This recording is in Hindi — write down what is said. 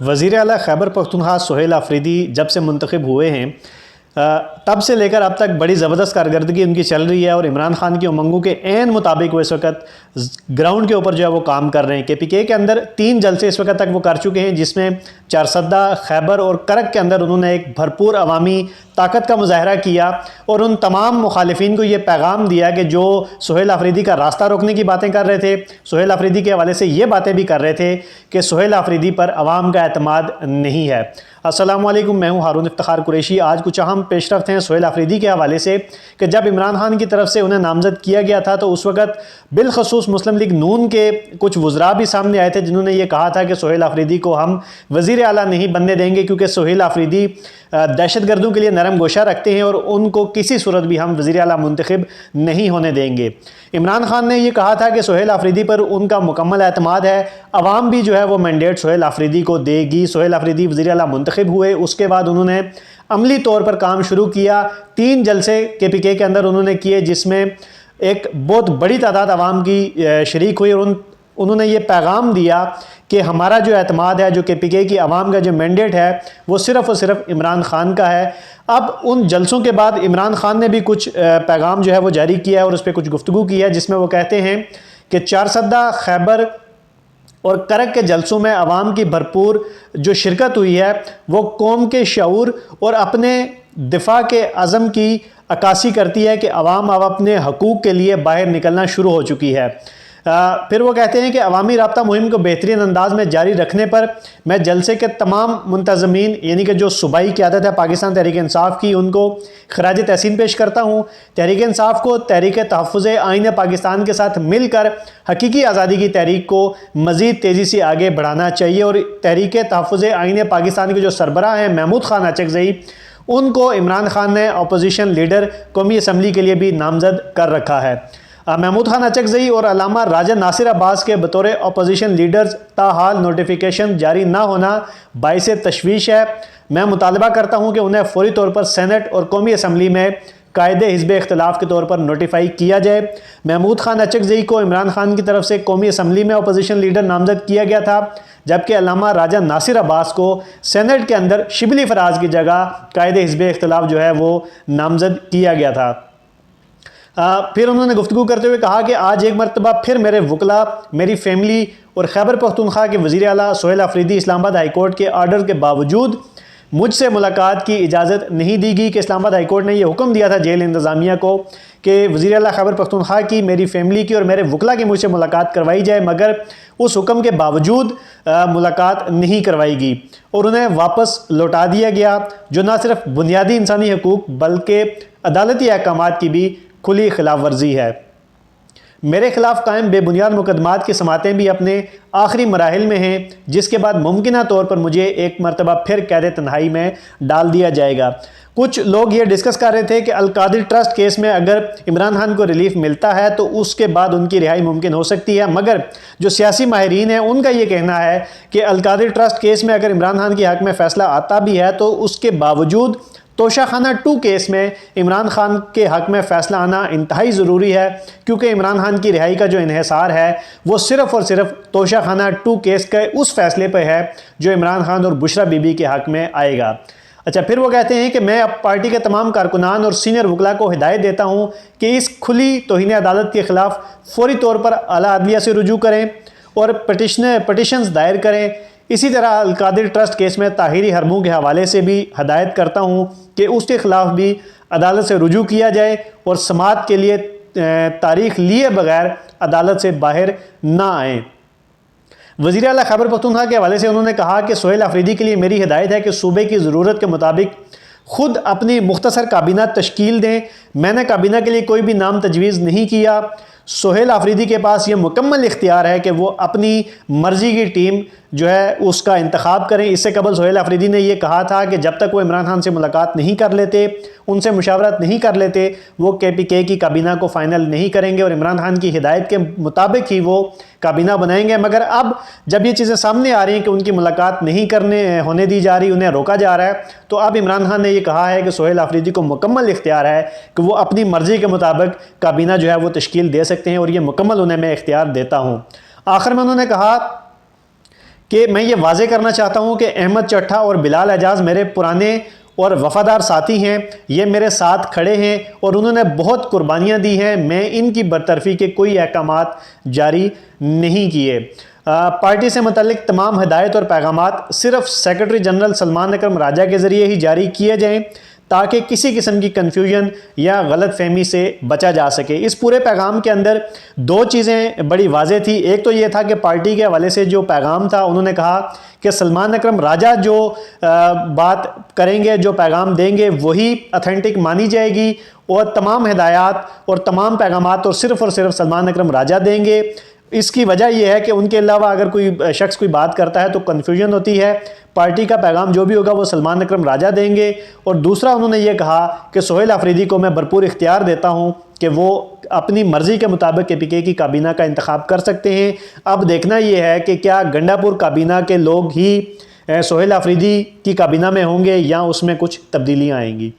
वज़ीर आला खैबर पख्तूनख्वा सुहेल आफरीदी जब से मुंतखब हुए हैं तब से लेकर अब तक बड़ी ज़बरदस्त कारकर्दगी उनकी चल रही है और इमरान खान की उमंगों के ऐन मुताबिक वो इस वक्त ग्राउंड के ऊपर जो है वो काम कर रहे हैं। KPK के अंदर 3 जलसे इस वक्त तक वो कर चुके हैं, जिसमें चारसद्दा, खैबर और करक के अंदर उन्होंने एक भरपूर अवामी ताकत का मुजाहरा किया और उन तमाम मुखालिफिन को ये पैगाम दिया कि जो सुहेल आफरीदी का रास्ता रोकने की बातें कर रहे थे, सुहेल आफरीदी के हवाले से ये बातें भी कर रहे थे कि सुहेल आफरीदी पर अवाम का एतमाद नहीं है। अस्सलाम वालेकुम, मैं हूँ हारून इफ्तिखार कुरैशी। आज कुछ अहम पेशरफ्त हैं सुहेल आफरीदी के हवाले से कि जब इमरान खान की तरफ से उन्हें नामजद किया गया था तो उस वक्त बिलखसूस मुस्लिम लीग नून के कुछ वज़रा भी सामने आए थे, जिन्होंने ये कहा था कि सुहेल आफरीदी को हम वज़ीर आला नहीं बनने देंगे क्योंकि सुहेल आफरीदी दहशत गर्दों के लिए नरम गोशा रखते हैं और उनको किसी सूरत भी हम वज़ीर आला मुंतखब नहीं होने देंगे। इमरान खान ने यह कहा था कि सुहेल आफरीदी पर उनका मुकम्मल एतमाद है, अवाम भी जो है वो मैंडेट सुहेल आफरीदी को देगी। सुहेल आफरीदी वज़ीर आला मुंतखब हुए, उसके बाद उन्होंने अमली तौर पर काम शुरू किया। 3 जलसे KPK के अंदर उन्होंने किए, जिसमें एक बहुत बड़ी तादाद अवाम की शरीक हुई और उन्होंने ये पैगाम दिया कि हमारा जो एतमाद है, जो KPK की आवाम का जो मैंडेट है, वो सिर्फ़ और सिर्फ इमरान खान का है। अब उन जलसों के बाद इमरान खान ने भी कुछ पैगाम जो है वो जारी किया है और उस पर कुछ गुफ्तगू की है, जिसमें वो कहते हैं कि चारसद्दा, खैबर और करक के जलसों में अवाम की भरपूर जो शिरकत हुई है वो कौम के शऊर और अपने दिफा के अज़म की अक्कासी करती है कि अवाम अब अपने हकूक़ के लिए बाहर निकलना शुरू हो चुकी है। फिर वो कहते हैं कि अवामी राब्ता मुहिम को बेहतरीन अंदाज में जारी रखने पर मैं जलसे के तमाम मुंतज़मीन यानी कि जो सूबाई क़यादत है पाकिस्तान तहरीक इंसाफ की, उनको खराज तहसीन पेश करता हूँ। तहरीक इंसाफ को तहरीक तहफ़्फ़ुज़ आईन पाकिस्तान के साथ मिलकर हकीकी आज़ादी की तहरीक को मज़ीद तेज़ी से आगे बढ़ाना चाहिए और तहरीक तहफ़्फ़ुज़ आईन पाकिस्तान के जो सरबराह हैं महमूद खान अचकज़ई, उनको इमरान खान ने अपोजिशन लीडर कौमी असम्बली के लिए भी नामज़द कर रखा है। महमूद खान अचकज़ई और अल्लामा राजा नासिर अब्बास के बतौर अपोजिशन लीडर्स ताहाल नोटिफिकेशन जारी ना होना बाइस तशवीश है। मैं मुतालबा करता हूँ कि उन्हें फौरी तौर पर सेनेट और कौमी असम्बली में कायदे हिज़्ब इख्तिलाफ़ के तौर पर नोटिफाई किया जाए। महमूद खान अचकज़ई को इमरान खान की तरफ से कौमी असम्बली में अपोजिशन लीडर नामज़द किया गया था, जबकि अल्लामा राजा नासिर अब्बास को सेनेट के अंदर शिबली फराज की जगह कायदे हिज़्ब इख्तिलाफ़ जो है वो नामज़द किया गया था। फिर उन्होंने गुफ्तगू करते हुए कहा कि आज एक मरतबा फिर मेरे वकला, मेरी फैमिली और खैबर पख्तूनख्वा के वज़ीर आला सुहेल आफरीदी इस्लामाबाद हाई कोर्ट के आर्डर के बावजूद मुझसे मुलाकात की इजाज़त नहीं दी गई कि इस्लामाबाद हाई कोर्ट ने यह हुक्म दिया था जेल इंतज़ामिया को कि वज़ीर आला खैबर पख्तूनख्वा की, मेरी फैमिली की और मेरे वकला की मुझसे मुलाकात करवाई जाए, मगर उस हुक्म के बावजूद मुलाकात नहीं करवाई गई और उन्हें वापस लौटा दिया गया, जो न सिर्फ बुनियादी इंसानी हकूक़ बल्कि अदालती अहकामात की भी खुली खिलाफ वर्जी है। मेरे खिलाफ कायम बेबुनियाद मुकदमात की समातें भी अपने आखिरी मराहिल में हैं, जिसके बाद मुमकिना तौर पर मुझे एक मरतबा फिर कैद तन्हाई में डाल दिया जाएगा। कुछ लोग ये डिस्कस कर रहे थे कि अल-कादिर ट्रस्ट केस में अगर इमरान खान को रिलीफ मिलता है तो उसके बाद उनकी रिहाई मुमकिन हो सकती है, मगर जो सियासी माहिरीन हैं उनका ये कहना है कि अल-कादिर ट्रस्ट केस में अगर इमरान खान के हक़ में फ़ैसला आता भी है तो उसके बावजूद तोशाखाना 2 केस में इमरान खान के हक़ में फ़ैसला आना इंतहाई ज़रूरी है, क्योंकि इमरान खान की रिहाई का जो इन्हिसार है वो सिर्फ़ और सिर्फ तोशाखाना 2 केस के उस फ़ैसले पर है जो इमरान खान और बुशरा बीबी के हक़ में आएगा। अच्छा, फिर वो कहते हैं कि मैं अब पार्टी के तमाम कारकुनान और सीनियर वकला को हिदायत देता हूँ कि इस खुली तौहीन अदालत के ख़िलाफ़ फ़ौरी तौर पर आला अदलिया से रुजू करें और पटिशन्स दायर करें। इसी तरह अल-कादिर ट्रस्ट केस में ताहिरी हरमू के हवाले से भी हदायत करता हूँ कि उसके ख़िलाफ़ भी अदालत से रुजू किया जाए और समाअत के लिए तारीख लिए बगैर अदालत से बाहर ना आएँ। वज़ीर आला खैबर पख्तूनख्वा के हवाले से उन्होंने कहा कि सुहेल आफरीदी के लिए मेरी हिदायत है कि सूबे की ज़रूरत के मुताबिक ख़ुद अपनी मुख्तसर काबीना तश्कील दें। मैंने काबीना के लिए कोई भी नाम तजवीज़ नहीं किया। सुहेल आफरीदी के पास ये मुकम्मल इख्तियार है कि वो अपनी मर्ज़ी की टीम जो है उसका इंतखाब करें। इससे कबल सुहेल आफरीदी ने यह कहा था कि जब तक वो इमरान खान से मुलाकात नहीं कर लेते, उनसे मुशावरत नहीं कर लेते, वो KPK की काबीना को फ़ाइनल नहीं करेंगे और इमरान खान की हिदायत के मुताबिक ही वो काबीना बनाएंगे। मगर अब जब ये चीज़ें सामने आ रही हैं कि उनकी मुलाकात नहीं होने दी जा रही, उन्हें रोका जा रहा है, तो अब इमरान खान ने यह कहा है कि सुहेल आफरीदी को मुकम्मल इख्तियार है कि वो अपनी मर्ज़ी के मुताबिक काबीना जो है वो तश्कील दे सकते हैं और ये मुकम्मल उन्हें मैं इख्तियार देता हूँ। आखिर में उन्होंने कहा कि मैं ये वाजे करना चाहता हूँ कि अहमद चट्ठा और बिलाल एजाज मेरे पुराने और वफ़ादार साथी हैं, ये मेरे साथ खड़े हैं और उन्होंने बहुत कुर्बानियाँ दी हैं। मैं इनकी बरतरफ़ी के कोई अहकामात जारी नहीं किए। पार्टी से मुतल्लिक तमाम हिदायत और पैगामात सिर्फ सेक्रेटरी जनरल सलमान अकरम राजा के ज़रिए ही जारी किए जाएँ ताकि किसी किस्म की कन्फ्यूजन या गलत फहमी से बचा जा सके। इस पूरे पैगाम के अंदर दो चीज़ें बड़ी वाज़ेह थी। एक तो ये था कि पार्टी के हवाले से जो पैगाम था, उन्होंने कहा कि सलमान अकरम राजा जो बात करेंगे, जो पैगाम देंगे, वही अथेंटिक मानी जाएगी और तमाम हिदायत और तमाम पैगामात और सिर्फ सलमान अकरम राजा देंगे। इसकी वजह यह है कि उनके अलावा अगर कोई शख्स कोई बात करता है तो कन्फ्यूजन होती है। पार्टी का पैगाम जो भी होगा वो सलमान अकरम राजा देंगे। और दूसरा उन्होंने ये कहा कि सोहेल अफरीदी को मैं भरपूर इख्तियार देता हूँ कि वो अपनी मर्ज़ी के मुताबिक KPK की काबीना का इंतखाब कर सकते हैं। अब देखना यह है कि क्या गंडापुर काबीना के लोग ही सोहेल अफरीदी की काबीना में होंगे या उसमें कुछ तब्दीलियाँ आएंगी।